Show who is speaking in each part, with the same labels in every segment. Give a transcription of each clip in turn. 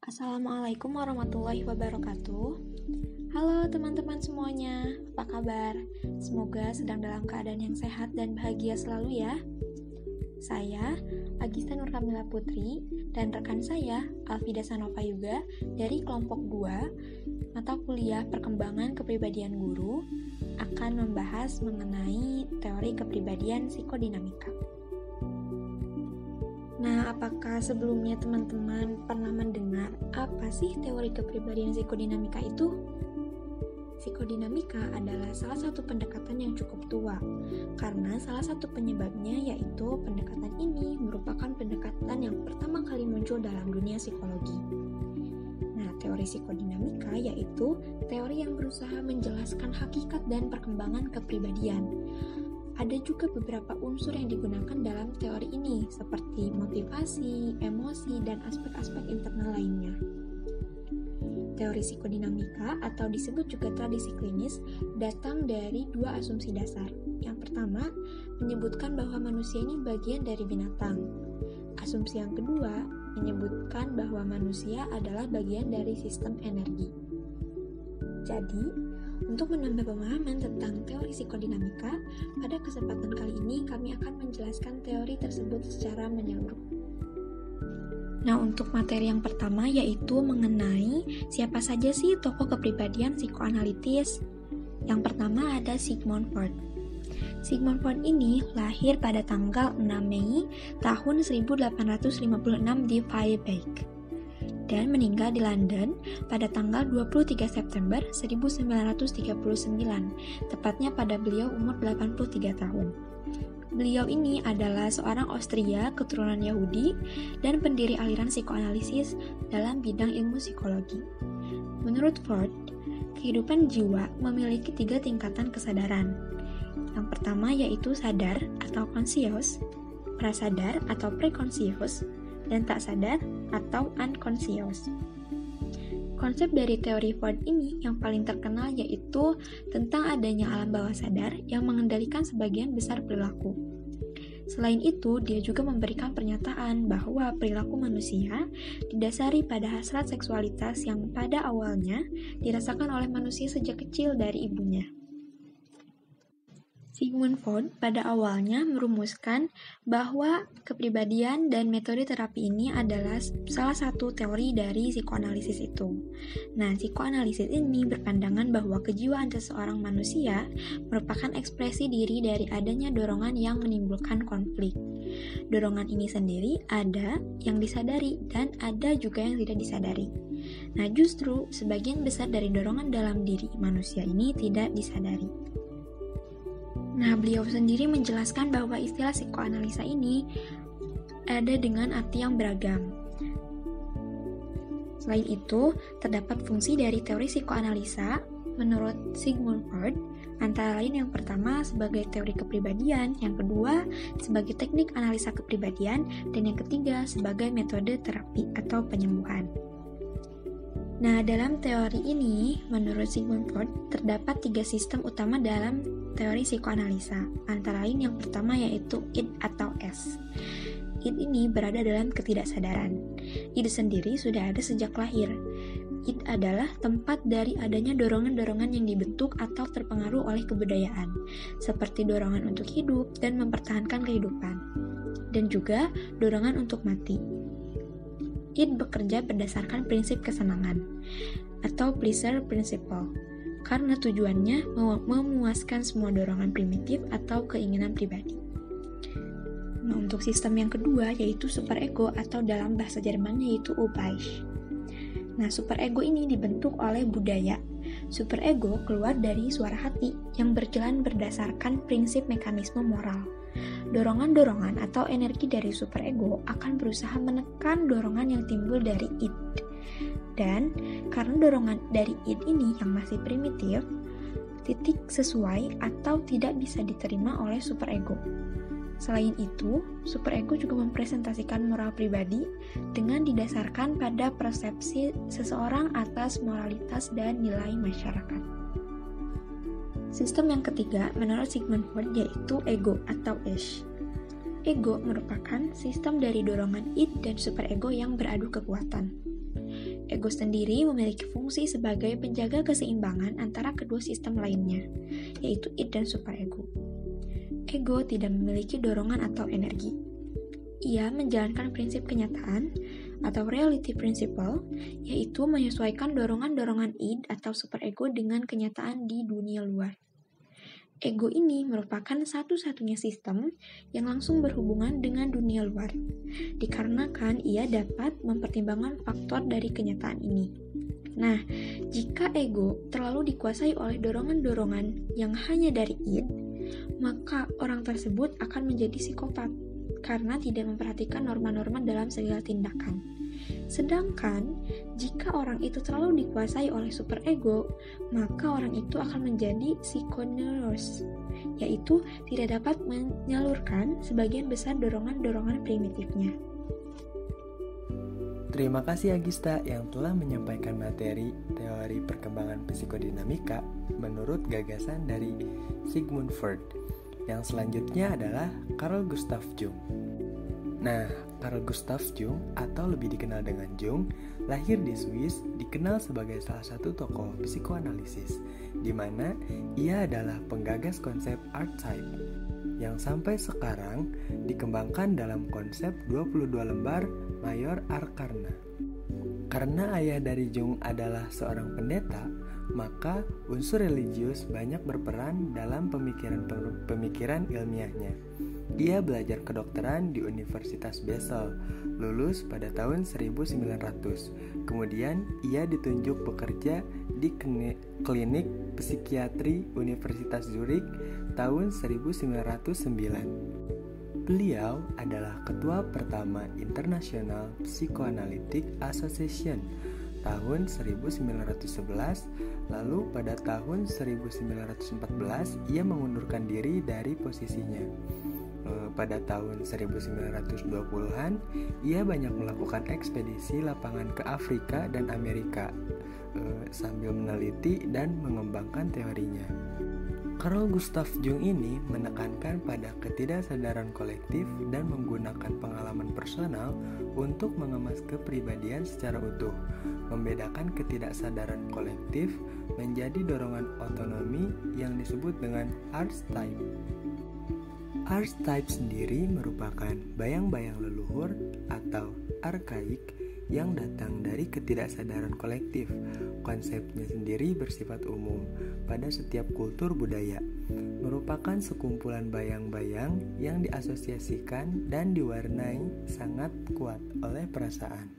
Speaker 1: Assalamualaikum warahmatullahi wabarakatuh. Halo teman-teman semuanya, apa kabar? Semoga sedang dalam keadaan yang sehat dan bahagia selalu ya. Saya, Agista Nur Kamila Putri, dan rekan saya, Alfida Sanova Yuga, dari kelompok 2, mata kuliah Perkembangan Kepribadian Guru, akan membahas mengenai teori kepribadian psikodinamika. Nah, apakah sebelumnya teman-teman pernah mendengar apa sih teori kepribadian psikodinamika itu? Psikodinamika adalah salah satu pendekatan yang cukup tua, karena salah satu penyebabnya yaitu pendekatan ini merupakan pendekatan yang pertama kali muncul dalam dunia psikologi. Nah, teori psikodinamika yaitu teori yang berusaha menjelaskan hakikat dan perkembangan kepribadian. Ada juga beberapa unsur yang digunakan dalam teori ini, seperti motivasi, emosi, dan aspek-aspek internal lainnya. Teori psikodinamika, atau disebut juga tradisi klinis, datang dari dua asumsi dasar. Yang pertama, menyebutkan bahwa manusia ini bagian dari binatang. Asumsi yang kedua, menyebutkan bahwa manusia adalah bagian dari sistem energi. Jadi, untuk menambah pemahaman tentang teori psikodinamika, pada kesempatan kali ini kami akan menjelaskan teori tersebut secara menyeluruh. Nah, untuk materi yang pertama yaitu mengenai siapa saja sih tokoh kepribadian psikoanalitis. Yang pertama ada Sigmund Freud. Sigmund Freud ini lahir pada tanggal 6 Mei tahun 1856 di Freiberg dan meninggal di London pada tanggal 23 September 1939, tepatnya pada beliau umur 83 tahun. Beliau ini adalah seorang Austria keturunan Yahudi dan pendiri aliran psikoanalisis dalam bidang ilmu psikologi. Menurut Freud, kehidupan jiwa memiliki 3 tingkatan kesadaran. Yang pertama yaitu sadar atau conscious, prasadar atau preconscious, dan tak sadar atau unconscious. Konsep dari teori Freud ini yang paling terkenal yaitu tentang adanya alam bawah sadar yang mengendalikan sebagian besar perilaku. Selain itu, dia juga memberikan pernyataan bahwa perilaku manusia didasari pada hasrat seksualitas yang pada awalnya dirasakan oleh manusia sejak kecil dari ibunya. Sigmund Freud pada awalnya merumuskan bahwa kepribadian dan metode terapi ini adalah salah satu teori dari psikoanalisis itu. Nah, psikoanalisis ini berpandangan bahwa kejiwaan seseorang manusia merupakan ekspresi diri dari adanya dorongan yang menimbulkan konflik. Dorongan ini sendiri ada yang disadari dan ada juga yang tidak disadari. Nah, justru sebagian besar dari dorongan dalam diri manusia ini tidak disadari. Nah, beliau sendiri menjelaskan bahwa istilah psikoanalisa ini ada dengan arti yang beragam. Selain itu, terdapat fungsi dari teori psikoanalisa menurut Sigmund Freud, antara lain yang pertama sebagai teori kepribadian, yang kedua sebagai teknik analisa kepribadian, dan yang ketiga sebagai metode terapi atau penyembuhan. Nah, dalam teori ini, menurut Sigmund Freud, terdapat 3 sistem utama dalam teori psikoanalisa. Antara lain yang pertama yaitu id atau S. Id ini berada dalam ketidaksadaran. Id sendiri sudah ada sejak lahir. Id adalah tempat dari adanya dorongan-dorongan yang dibentuk atau terpengaruh oleh kebudayaan, seperti dorongan untuk hidup dan mempertahankan kehidupan, dan juga dorongan untuk mati. Id bekerja berdasarkan prinsip kesenangan atau pleasure principle karena tujuannya memuaskan semua dorongan primitif atau keinginan pribadi. Nah, untuk sistem yang kedua yaitu superego atau dalam bahasa Jermannya yaitu Urbeich. Nah, superego ini dibentuk oleh budaya. Superego keluar dari suara hati yang berjalan berdasarkan prinsip mekanisme moral. Dorongan-dorongan atau energi dari superego akan berusaha menekan dorongan yang timbul dari id. Dan karena dorongan dari id ini yang masih primitif, titik sesuai atau tidak bisa diterima oleh superego. Selain itu, superego juga mempresentasikan moral pribadi dengan didasarkan pada persepsi seseorang atas moralitas dan nilai masyarakat. Sistem yang ketiga menurut Sigmund Freud yaitu ego atau Ich. Ego merupakan sistem dari dorongan id dan superego yang beradu kekuatan. Ego sendiri memiliki fungsi sebagai penjaga keseimbangan antara kedua sistem lainnya, yaitu id dan superego. Ego tidak memiliki dorongan atau energi. Ia menjalankan prinsip kenyataan atau reality principle, yaitu menyesuaikan dorongan-dorongan id atau superego dengan kenyataan di dunia luar. Ego ini merupakan satu-satunya sistem yang langsung berhubungan dengan dunia luar, dikarenakan ia dapat mempertimbangkan faktor dari kenyataan ini. Nah, jika ego terlalu dikuasai oleh dorongan-dorongan yang hanya dari id, maka orang tersebut akan menjadi psikopat karena tidak memperhatikan norma-norma dalam segala tindakan. Sedangkan, jika orang itu terlalu dikuasai oleh superego, maka orang itu akan menjadi psikoneuros, yaitu tidak dapat menyalurkan sebagian besar dorongan-dorongan primitifnya.
Speaker 2: Terima kasih Agista yang telah menyampaikan materi teori perkembangan psikodinamika menurut gagasan dari Sigmund Freud. Yang selanjutnya adalah Carl Gustav Jung. Nah, Carl Gustav Jung atau lebih dikenal dengan Jung, lahir di Swiss, dikenal sebagai salah satu tokoh psikoanalisis, di mana ia adalah penggagas konsep archetype yang sampai sekarang dikembangkan dalam konsep 22 lembar Major Arcana. Karena ayah dari Jung adalah seorang pendeta, maka unsur religius banyak berperan dalam pemikiran ilmiahnya. Ia belajar kedokteran di Universitas Basel, lulus pada tahun 1900. Kemudian ia ditunjuk bekerja di klinik psikiatri Universitas Zurich tahun 1909. Beliau adalah ketua pertama International Psychoanalytic Association tahun 1911, lalu pada tahun 1914 ia mengundurkan diri dari posisinya. Pada tahun 1920-an, ia banyak melakukan ekspedisi lapangan ke Afrika dan Amerika sambil meneliti dan mengembangkan teorinya. Carl Gustav Jung ini menekankan pada ketidaksadaran kolektif dan menggunakan pengalaman personal untuk mengemas kepribadian secara utuh, membedakan ketidaksadaran kolektif menjadi dorongan otonomi yang disebut dengan archetype. Archetype sendiri merupakan bayang-bayang leluhur atau arkaik yang datang dari ketidaksadaran kolektif. Konsepnya sendiri bersifat umum pada setiap kultur budaya, merupakan sekumpulan bayang-bayang yang diasosiasikan dan diwarnai sangat kuat oleh perasaan.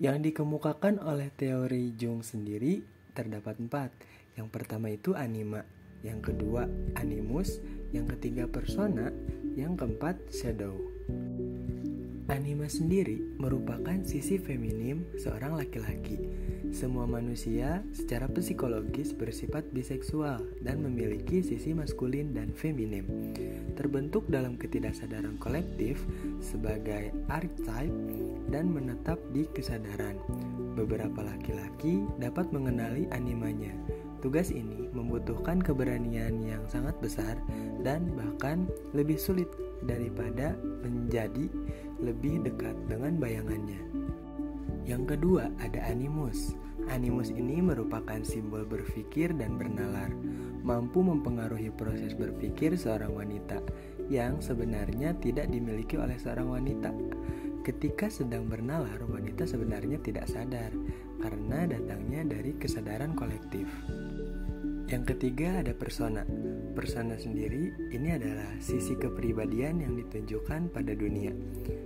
Speaker 2: Yang dikemukakan oleh teori Jung sendiri terdapat 4. Yang pertama itu anima, yang kedua animus, yang ketiga persona, yang keempat shadow. Anima sendiri merupakan sisi feminim seorang laki-laki. Semua manusia secara psikologis bersifat biseksual dan memiliki sisi maskulin dan feminim. Terbentuk dalam ketidaksadaran kolektif sebagai archetype dan menetap di kesadaran. Beberapa laki-laki dapat mengenali animanya. Tugas ini membutuhkan keberanian yang sangat besar dan bahkan lebih sulit daripada menjadi lebih dekat dengan bayangannya. Yang kedua ada animus. Animus ini merupakan simbol berpikir dan bernalar, mampu mempengaruhi proses berpikir seorang wanita yang sebenarnya tidak dimiliki oleh seorang wanita. Ketika sedang bernalar, wanita sebenarnya tidak sadar karena datangnya dari kesadaran kolektif. Yang ketiga ada persona. Persona sendiri ini adalah sisi kepribadian yang ditunjukkan pada dunia.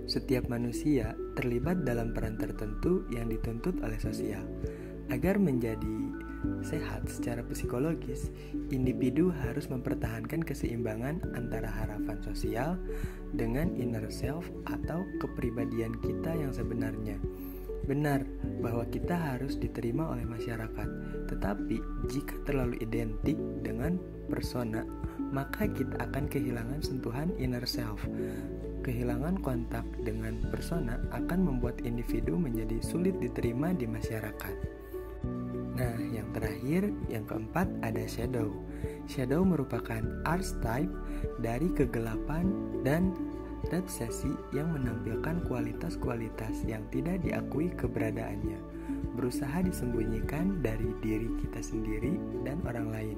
Speaker 2: Setiap manusia terlibat dalam peran tertentu yang dituntut oleh sosial. Agar menjadi sehat secara psikologis, individu harus mempertahankan keseimbangan antara harapan sosial dengan inner self atau kepribadian kita yang sebenarnya. Benar bahwa kita harus diterima oleh masyarakat, tetapi jika terlalu identik dengan persona, maka kita akan kehilangan sentuhan inner self. Kehilangan kontak dengan persona akan membuat individu menjadi sulit diterima di masyarakat. Nah, yang terakhir, yang keempat ada shadow. Shadow merupakan archetype dari kegelapan dan Resesi yang menampilkan kualitas-kualitas yang tidak diakui keberadaannya, berusaha disembunyikan dari diri kita sendiri dan orang lain.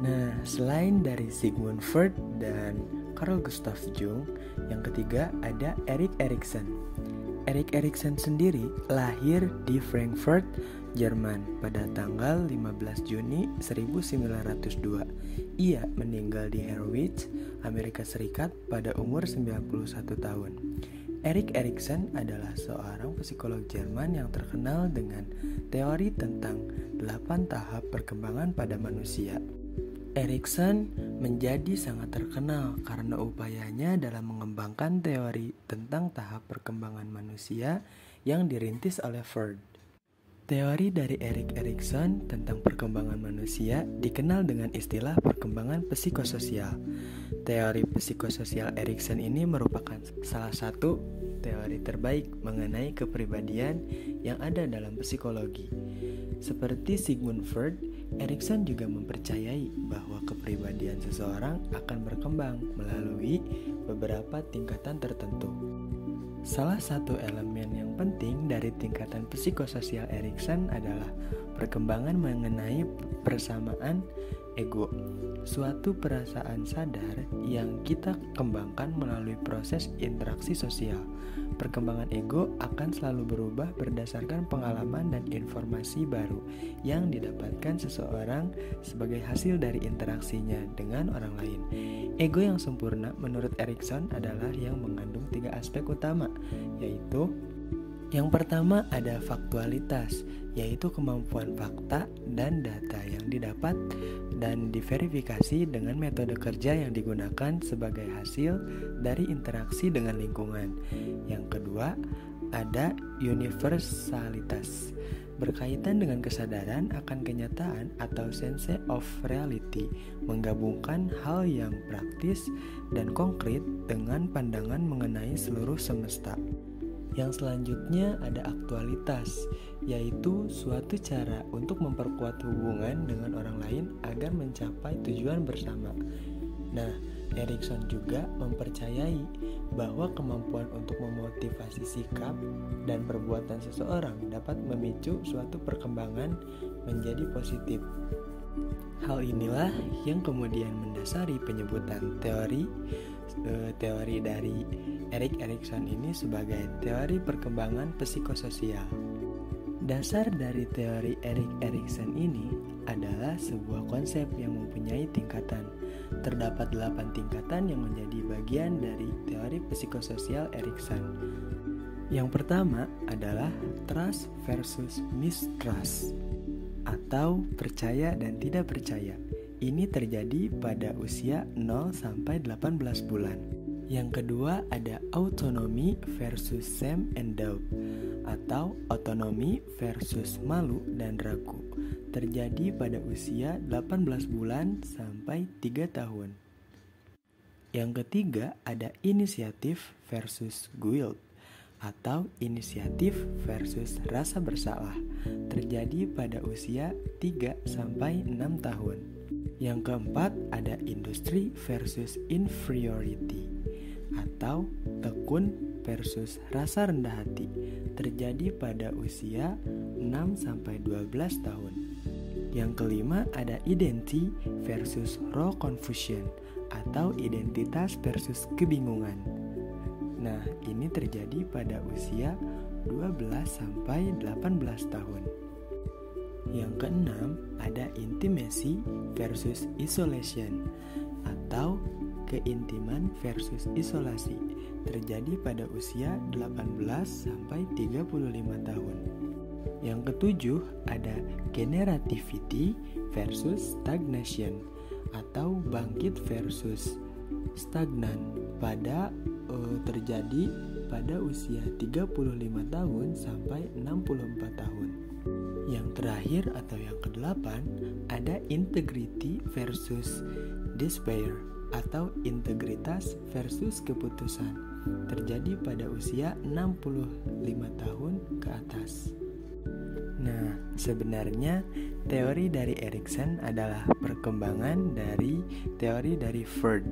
Speaker 2: Nah, selain dari Sigmund Freud dan Carl Gustav Jung, yang ketiga ada Erik Erikson. Erik Erikson sendiri lahir di Frankfurt, Jerman pada tanggal 15 Juni 1902. Ia meninggal di Harwich, Amerika Serikat pada umur 91 tahun. Erik Erikson adalah seorang psikolog Jerman yang terkenal dengan teori tentang 8 tahap perkembangan pada manusia. Erikson menjadi sangat terkenal karena upayanya dalam mengembangkan teori tentang tahap perkembangan manusia yang dirintis oleh Freud. Teori dari Erik Erikson tentang perkembangan manusia dikenal dengan istilah perkembangan psikososial. Teori psikososial Erikson ini merupakan salah satu teori terbaik mengenai kepribadian yang ada dalam psikologi. Seperti Sigmund Freud, Erikson juga mempercayai bahwa kepribadian seseorang akan berkembang melalui beberapa tingkatan tertentu. Salah satu elemen yang penting dari tingkatan psikososial Erikson adalah perkembangan mengenai persamaan ego, suatu perasaan sadar yang kita kembangkan melalui proses interaksi sosial. Perkembangan ego akan selalu berubah berdasarkan pengalaman dan informasi baru yang didapatkan seseorang sebagai hasil dari interaksinya dengan orang lain. Ego yang sempurna menurut Erikson adalah yang mengandung 3 aspek utama, yaitu yang pertama ada faktualitas, yaitu kemampuan fakta dan data yang didapat dan diverifikasi dengan metode kerja yang digunakan sebagai hasil dari interaksi dengan lingkungan. Yang kedua, ada universalitas, berkaitan dengan kesadaran akan kenyataan atau sense of reality, menggabungkan hal yang praktis dan konkret dengan pandangan mengenai seluruh semesta. Yang selanjutnya ada aktualitas, yaitu suatu cara untuk memperkuat hubungan dengan orang lain agar mencapai tujuan bersama. Nah, Erikson juga mempercayai bahwa kemampuan untuk memotivasi sikap dan perbuatan seseorang dapat memicu suatu perkembangan menjadi positif. Hal inilah yang kemudian mendasari penyebutan teori dari Erik Erikson ini sebagai teori perkembangan psikososial. Dasar dari teori Erik Erikson ini adalah sebuah konsep yang mempunyai tingkatan. Terdapat 8 tingkatan yang menjadi bagian dari teori psikososial Erikson. Yang pertama adalah trust versus mistrust, atau percaya dan tidak percaya. Ini terjadi pada usia 0 sampai 18 bulan. Yang kedua ada autonomy versus shame and doubt, atau otonomi versus malu dan ragu. Terjadi pada usia 18 bulan sampai 3 tahun. Yang ketiga ada inisiatif versus guilt, atau inisiatif versus rasa bersalah. Terjadi pada usia 3 sampai 6 tahun. Yang keempat ada industri versus inferiority, atau tekun versus rasa rendah hati. Terjadi pada usia 6 sampai 12 tahun. Yang kelima ada identity versus raw confusion, atau identitas versus kebingungan. Nah, ini terjadi pada usia 12 sampai 18 tahun. Yang keenam ada intimacy versus isolation, atau keintiman versus isolasi. Terjadi pada usia 18 sampai 35 tahun. Yang ketujuh ada generativity versus stagnation, atau bangkit versus stagnan. Terjadi pada usia 35 tahun sampai 64 tahun. Yang terakhir atau yang kedelapan ada integrity versus despair, atau integritas versus keputusan. Terjadi pada usia 65 tahun ke atas. Nah, sebenarnya Teori dari Erikson adalah perkembangan dari teori dari Freud.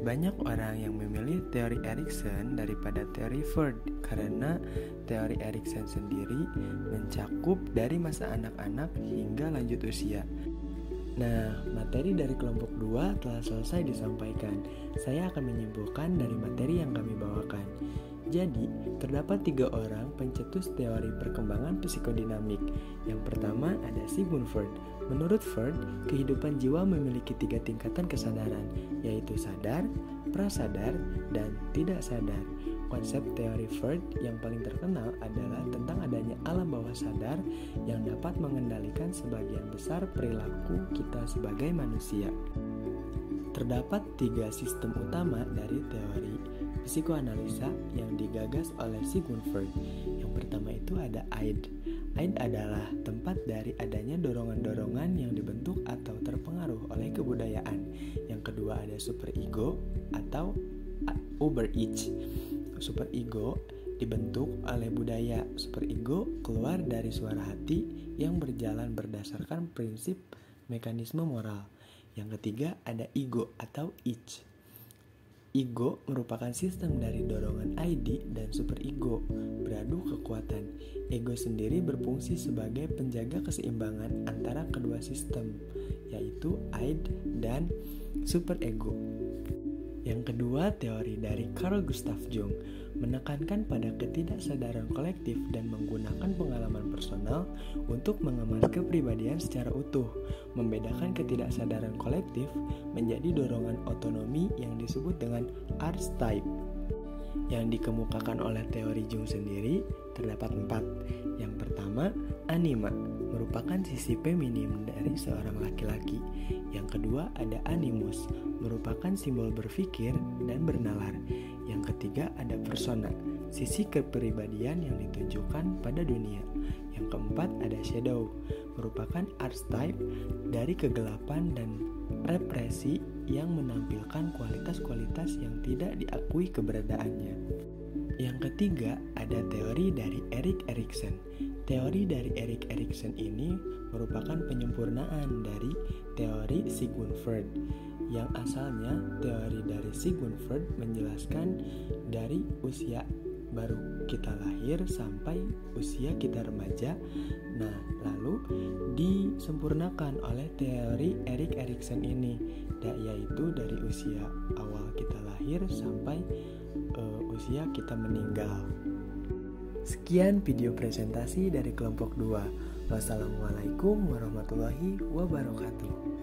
Speaker 2: Banyak orang yang memilih teori Erikson daripada teori Freud karena teori Erikson sendiri mencakup dari masa anak-anak hingga lanjut usia. Nah, materi dari kelompok 2 telah selesai disampaikan. Saya akan menyimpulkan dari materi yang kami bawakan. Jadi, terdapat 3 orang pencetus teori perkembangan psikodinamik. Yang pertama ada Sigmund Freud. Menurut Freud, kehidupan jiwa memiliki 3 tingkatan kesadaran, yaitu sadar, prasadar, dan tidak sadar. Konsep teori Freud yang paling terkenal adalah tentang adanya alam bawah sadar yang dapat mengendalikan sebagian besar perilaku kita sebagai manusia. Terdapat 3 sistem utama dari teori psikoanalisa yang digagas oleh Sigmund Freud. Yang pertama itu ada Id. Id adalah tempat dari adanya dorongan-dorongan yang dibentuk atau terpengaruh oleh kebudayaan. Yang kedua ada superego atau Uber-Ich. Superego dibentuk oleh budaya. Superego keluar dari suara hati yang berjalan berdasarkan prinsip mekanisme moral. Yang ketiga ada ego atau ich. Ego merupakan sistem dari dorongan ID dan superego beradu kekuatan. Ego sendiri berfungsi sebagai penjaga keseimbangan antara kedua sistem, yaitu id dan superego. Yang kedua, teori dari Carl Gustav Jung menekankan pada ketidaksadaran kolektif dan menggunakan pengalaman personal untuk mengemas kepribadian secara utuh. Membedakan ketidaksadaran kolektif menjadi dorongan otonomi yang disebut dengan archetype. Yang dikemukakan oleh teori Jung sendiri terdapat 4. Yang pertama, anima, merupakan sisi feminim dari seorang laki-laki. Yang kedua ada animus, merupakan simbol berpikir dan bernalar. Yang ketiga ada persona, sisi kepribadian yang ditunjukkan pada dunia. Yang keempat ada shadow, merupakan archetype dari kegelapan dan represi yang menampilkan kualitas-kualitas yang tidak diakui keberadaannya. Yang ketiga ada teori dari Erik Erikson. Teori dari Erik Erikson ini merupakan penyempurnaan dari teori Sigmund Freud, yang asalnya teori dari Sigmund Freud menjelaskan dari usia baru kita lahir sampai usia kita remaja. Nah, lalu disempurnakan oleh teori Erik Erikson ini, yaitu dari usia awal kita lahir sampai usia kita meninggal. Sekian video presentasi dari kelompok 2. Wassalamualaikum warahmatullahi wabarakatuh.